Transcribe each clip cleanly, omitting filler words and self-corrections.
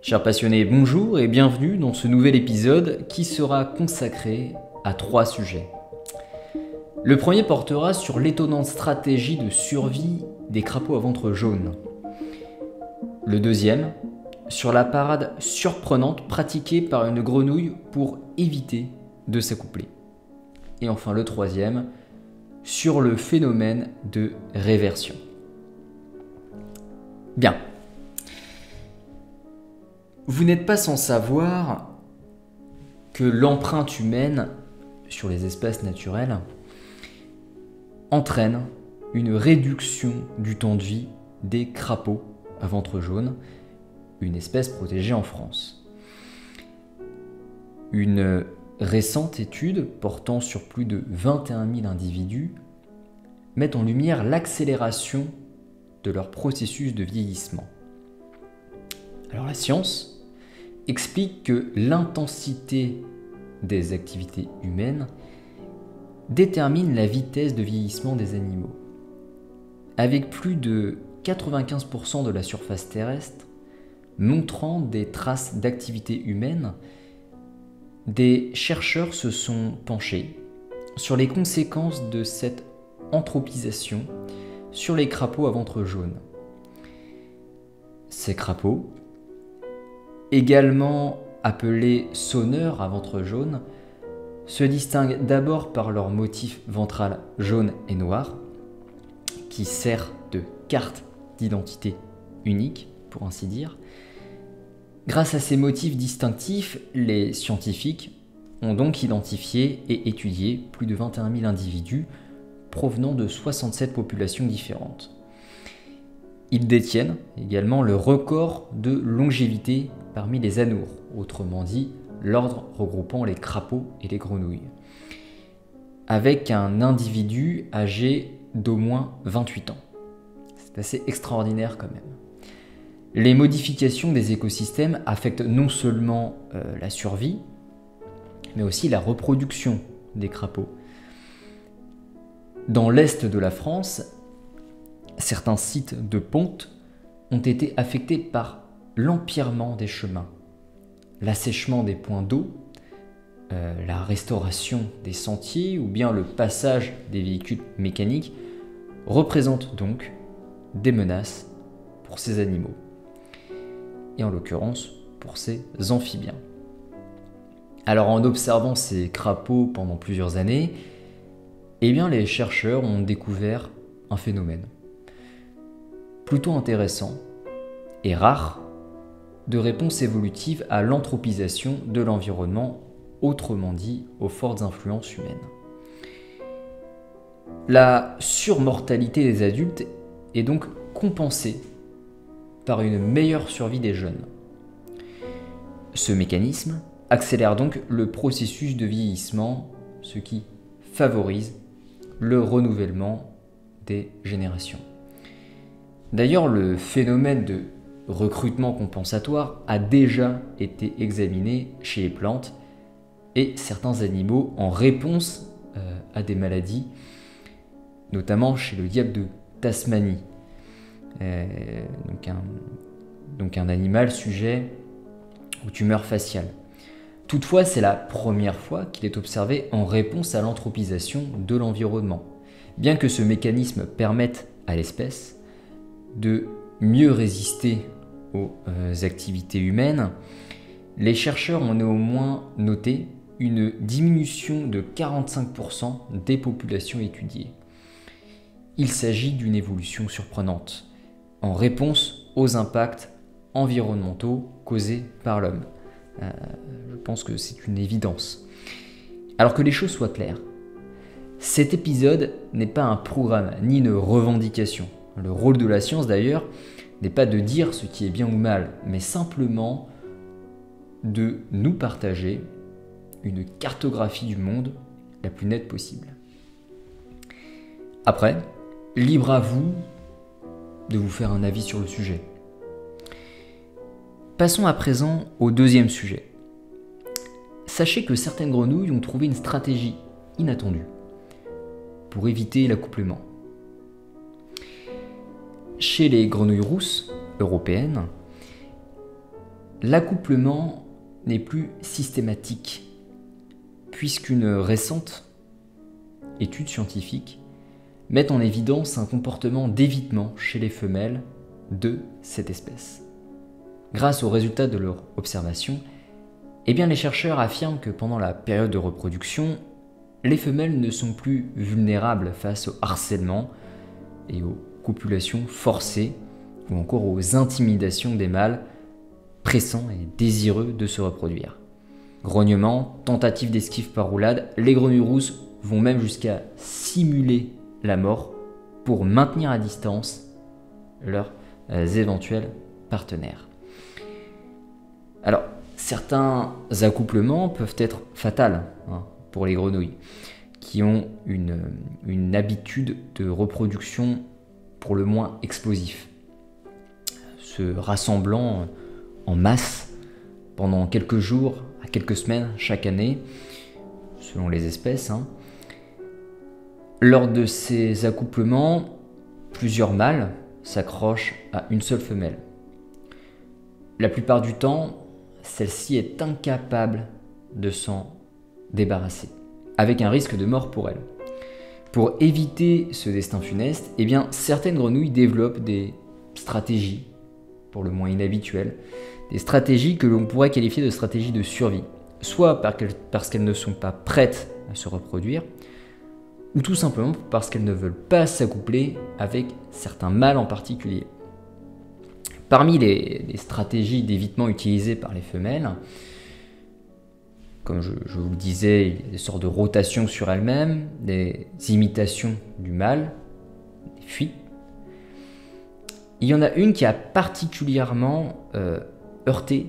Chers passionnés, bonjour et bienvenue dans ce nouvel épisode qui sera consacré à 3 sujets. Le premier portera sur l'étonnante stratégie de survie des crapauds à ventre jaune. Le deuxième, sur la parade surprenante pratiquée par une grenouille pour éviter de s'accoupler. Et enfin le troisième, sur le phénomène de réversion. Bien. Vous n'êtes pas sans savoir que l'empreinte humaine sur les espaces naturels entraîne une réduction du temps de vie des crapauds à ventre jaune, une espèce protégée en France. Une récente étude portant sur plus de 21 000 individus met en lumière l'accélération de leur processus de vieillissement. Alors la science explique que l'intensité des activités humaines détermine la vitesse de vieillissement des animaux. Avec plus de 95% de la surface terrestre montrant des traces d'activité humaine, des chercheurs se sont penchés sur les conséquences de cette anthropisation sur les crapauds à ventre jaune. Ces crapauds, également appelés sonneurs à ventre jaune, se distinguent d'abord par leur motif ventral jaune et noir, qui sert de carte d'identité unique, pour ainsi dire. Grâce à ces motifs distinctifs, les scientifiques ont donc identifié et étudié plus de 21 000 individus provenant de 67 populations différentes. Ils détiennent également le record de longévité parmi les anoures, autrement dit l'ordre regroupant les crapauds et les grenouilles, avec un individu âgé d'au moins 28 ans. C'est assez extraordinaire quand même. Les modifications des écosystèmes affectent non seulement la survie, mais aussi la reproduction des crapauds. Dans l'est de la France, certains sites de ponte ont été affectés par l'empierrement des chemins, l'assèchement des points d'eau, la restauration des sentiers ou bien le passage des véhicules mécaniques représentent donc des menaces pour ces animaux, et en l'occurrence pour ces amphibiens. Alors en observant ces crapauds pendant plusieurs années, eh bien les chercheurs ont découvert un phénomène plutôt intéressant et rare de réponse évolutive à l'anthropisation de l'environnement, autrement dit aux fortes influences humaines. La surmortalité des adultes est donc compensée par une meilleure survie des jeunes. Ce mécanisme accélère donc le processus de vieillissement, ce qui favorise le renouvellement des générations. D'ailleurs, le phénomène de recrutement compensatoire a déjà été examiné chez les plantes et certains animaux en réponse à des maladies, notamment chez le diable de Tasmanie, donc un animal sujet aux tumeurs faciales. Toutefois, c'est la première fois qu'il est observé en réponse à l'anthropisation de l'environnement. Bien que ce mécanisme permette à l'espèce de mieux résister aux activités humaines, les chercheurs ont néanmoins noté une diminution de 45% des populations étudiées. Il s'agit d'une évolution surprenante, en réponse aux impacts environnementaux causés par l'homme. Je pense que c'est une évidence. Alors que les choses soient claires, cet épisode n'est pas un programme ni une revendication. Le rôle de la science d'ailleurs n'est pas de dire ce qui est bien ou mal, mais simplement de nous partager une cartographie du monde la plus nette possible. Après, libre à vous de vous faire un avis sur le sujet. Passons à présent au deuxième sujet. Sachez que certaines grenouilles ont trouvé une stratégie inattendue pour éviter l'accouplement. Chez les grenouilles rousses européennes, l'accouplement n'est plus systématique, puisqu'une récente étude scientifique met en évidence un comportement d'évitement chez les femelles de cette espèce. Grâce aux résultats de leur observation, les chercheurs affirment que pendant la période de reproduction, les femelles ne sont plus vulnérables face au harcèlement et aux copulations forcées ou encore aux intimidations des mâles pressants et désireux de se reproduire. Grognements, tentatives d'esquive par roulade, les grenouilles rousses vont même jusqu'à simuler la mort pour maintenir à distance leurs éventuels partenaires. Alors, certains accouplements peuvent être fatals pour les grenouilles, qui ont une habitude de reproduction pour le moins explosif, se rassemblant en masse pendant quelques jours à quelques semaines chaque année, selon les espèces. Lors de ces accouplements, plusieurs mâles s'accrochent à une seule femelle. La plupart du temps, celle-ci est incapable de s'en débarrasser, avec un risque de mort pour elle. Pour éviter ce destin funeste, certaines grenouilles développent des stratégies, pour le moins inhabituelles, des stratégies que l'on pourrait qualifier de stratégies de survie, soit parce qu'elles ne sont pas prêtes à se reproduire, ou tout simplement parce qu'elles ne veulent pas s'accoupler avec certains mâles en particulier. Parmi les stratégies d'évitement utilisées par les femelles, comme je vous le disais, il y a des sortes de rotations sur elles-mêmes, des imitations du mâle, des fuites. Il y en a une qui a particulièrement heurté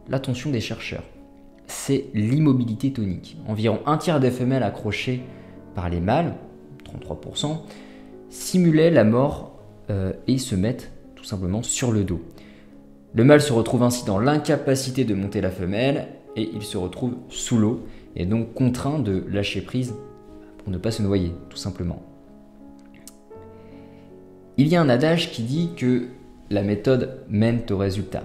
l'attention des chercheurs. C'est l'immobilité tonique. Environ un tiers des femelles accrochées par les mâles, 33%, simulaient la mort et se mettent tout simplement sur le dos. Le mâle se retrouve ainsi dans l'incapacité de monter la femelle et il se retrouve sous l'eau et donc contraint de lâcher prise pour ne pas se noyer, tout simplement. Il y a un adage qui dit que la méthode mène au résultat.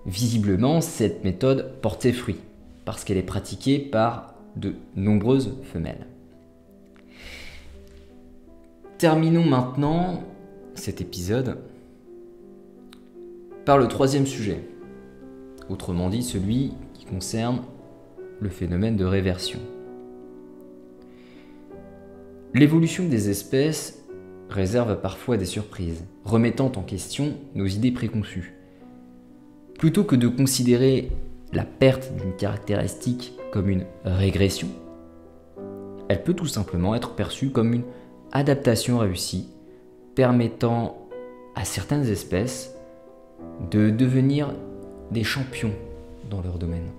Visiblement, cette méthode porte ses fruits parce qu'elle est pratiquée par de nombreuses femelles. Terminons maintenant cet épisode par le troisième sujet, autrement dit celui qui concerne le phénomène de réversion. L'évolution des espèces réserve parfois des surprises, remettant en question nos idées préconçues. Plutôt que de considérer la perte d'une caractéristique comme une régression, elle peut tout simplement être perçue comme une adaptation réussie, permettant à certaines espèces de devenir des champions dans leur domaine.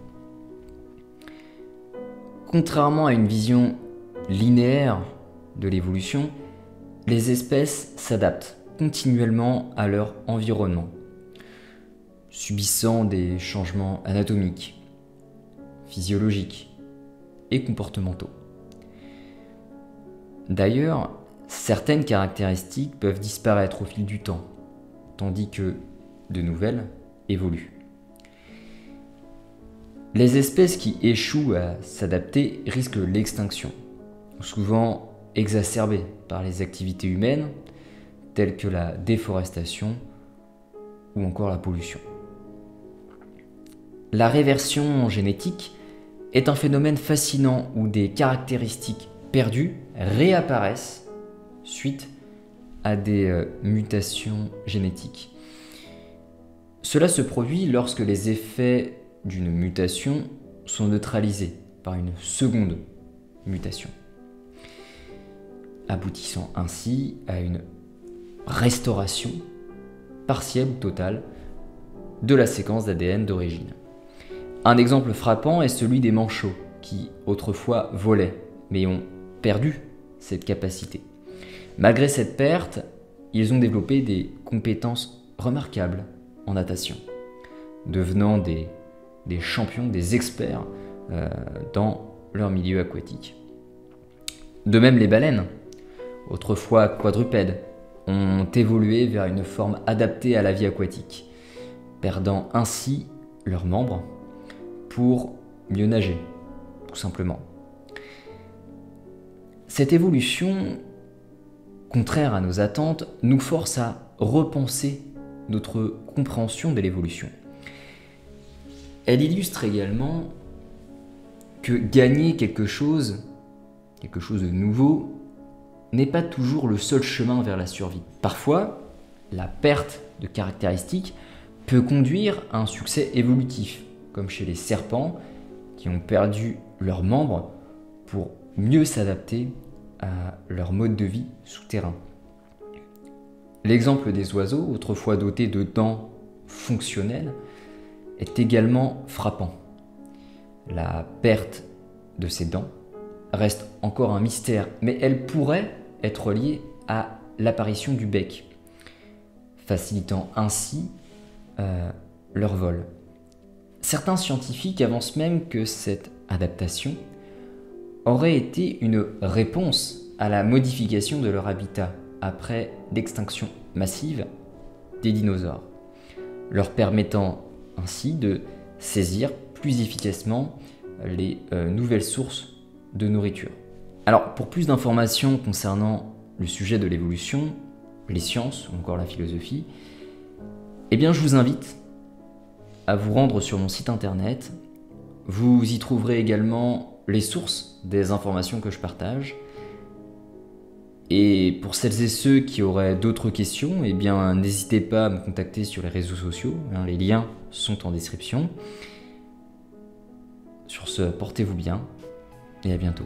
Contrairement à une vision linéaire de l'évolution, les espèces s'adaptent continuellement à leur environnement, subissant des changements anatomiques, physiologiques et comportementaux. D'ailleurs, certaines caractéristiques peuvent disparaître au fil du temps, tandis que de nouvelles évoluent. Les espèces qui échouent à s'adapter risquent l'extinction, souvent exacerbée par les activités humaines, telles que la déforestation ou encore la pollution. La réversion génétique est un phénomène fascinant où des caractéristiques perdues réapparaissent suite à des mutations génétiques. Cela se produit lorsque les effets d'une mutation sont neutralisés par une seconde mutation, aboutissant ainsi à une restauration partielle ou totale de la séquence d'ADN d'origine. Un exemple frappant est celui des manchots, qui autrefois volaient, mais ont perdu cette capacité. Malgré cette perte, ils ont développé des compétences remarquables en natation, devenant des champions, des experts dans leur milieu aquatique. De même, les baleines, autrefois quadrupèdes, ont évolué vers une forme adaptée à la vie aquatique. perdant ainsi leurs membres pour mieux nager, tout simplement. Cette évolution, contraire à nos attentes, nous force à repenser notre compréhension de l'évolution. Elle illustre également que gagner quelque chose de nouveau, n'est pas toujours le seul chemin vers la survie. Parfois, la perte de caractéristiques peut conduire à un succès évolutif, comme chez les serpents qui ont perdu leurs membres pour mieux s'adapter à leur mode de vie souterrain. L'exemple des oiseaux, autrefois dotés de dents fonctionnelles, est également frappant. La perte de ces dents reste encore un mystère, mais elle pourrait être liée à l'apparition du bec, facilitant ainsi leur vol. Certains scientifiques avancent même que cette adaptation aurait été une réponse à la modification de leur habitat après l'extinction massive des dinosaures, leur permettant ainsi de saisir plus efficacement les nouvelles sources de nourriture. Alors, pour plus d'informations concernant le sujet de l'évolution, les sciences ou encore la philosophie, eh bien, je vous invite à vous rendre sur mon site internet. Vous y trouverez également les sources des informations que je partage. Et pour celles et ceux qui auraient d'autres questions, eh bien, n'hésitez pas à me contacter sur les réseaux sociaux. Les liens sont en description. Sur ce, portez-vous bien et à bientôt.